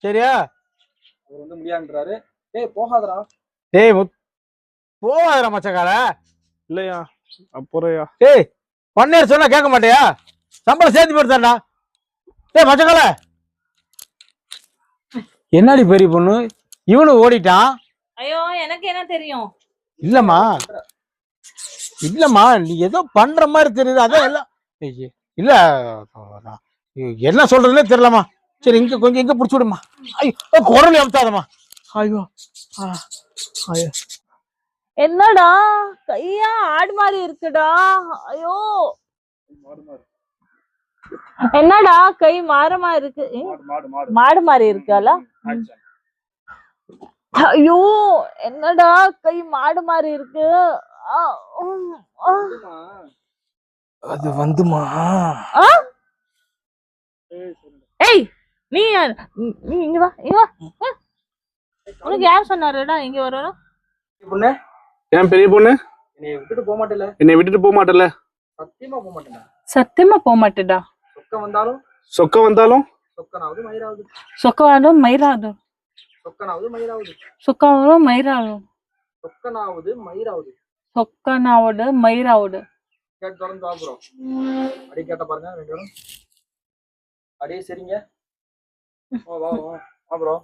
சரியா? அவர் வந்து முடியாதுன்றாரு. டேய் போகாதடா. டேய் போகாதடா மச்சக்கால. இல்லையா அப்புறையா? டேய் பன்னீர் சொன்னா கேட்க மாட்டியா? சம்பளம் சேர்த்து போடுதாண்டா. டேய் மச்சக்கால என்னடி பெரிய பொண்ணு இவனு ஓடிட்டான். ஐயோ எனக்கு என்ன தெரியும்? இல்லம்மா இல்லம்மா நீ ஏதோ பண்ற மாதிரி தெரியுது. அதான் எல்லாம் இல்ல என்ன சொல்றதுன்னே தெரியலம்மா. சரி இங்க கொஞ்சம் இங்க புடிச்சு விடுமா. ஐயோ குரல் அமுத்தாதம்மா. ஐயோ ஐயோ என்னடா கையா ஆடு மாதிரி இருக்குடா. ஐயோ என்னடா கை மாறமா இருக்கு. மாடு மாதிரி இருக்குல்ல. ஐயோ என்னடா கை மாடு மாதிரி இருக்கு. அது வந்துமா. ஏய் நீ நீ இங்க வா இங்க வா. உனக்கு யார் சொன்னாருடா இங்க வரணும்? பொண்ணு ஏன் பெரிய பொண்ணு என்னை விட்டுட்டு போக மாட்டேல? என்னை விட்டுட்டு போக மாட்டல? சத்தியமா போக மாட்டேன்டா. சத்தியமா போக மாட்டேடா. சொக்க வந்தாலும் சொக்கனாவது மயிராவது. சொக்கவாடும் மயிராது. சொக்கனாவது மயிராவது. சொக்கவாடும் மயிராது. சொக்கனாவது மயிராவது. சொக்கனாவோடு மயிராவோடு. கேட்டு திறந்து பாக்குறோம். அடி கேட்ட பாருங்க ரெண்டு பேரும். அடியே சரிங்க. வா வா வா ப்ரோ.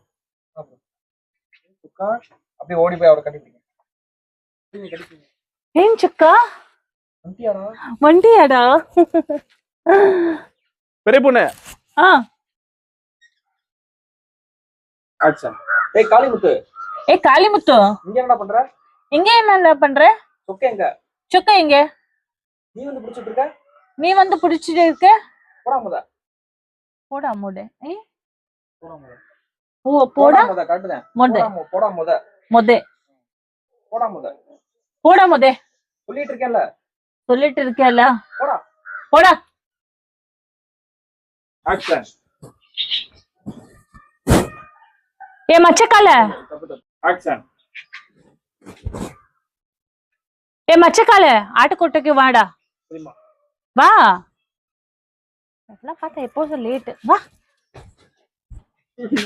சுக்கா அப்படியே ஓடி போய் அவரை கட்டிப்பிடிங்க. கட்டிப்பிடிங்க. ஏன் சுக்கா வண்டியாடா? வண்டியாடா? பெரிய பொண்ணு. ஆக்சன். ஏய் காளிமுத்து. ஏய் காளிமுத்து இங்க என்ன பண்ற? இங்க என்ன பண்ற? சொக்க எங்க? சொக்க எங்க? நீ வந்து புடிச்சிட்டு இருக்க? நீ வந்து புடிச்சிட்டு இருக்க? போடா முத. போடா முத. போடா முத. ஓ போடா முத காட்டுதேன். முத. போடா முத. முத. போடா முத. போடா முத. சொல்லிட்டு இருக்கேன்ல. சொல்லிட்டு இருக்கேன்ல. போடா. போடா. ஆக்சன். ஏ மச்சக்கால. ஆக்சன். ஏ மச்சக்கால ஆட்டுக்கோட்டைக்கு வாடா. வா. அதெல்லாம் பார்த்தா எப்போ லேட். வா.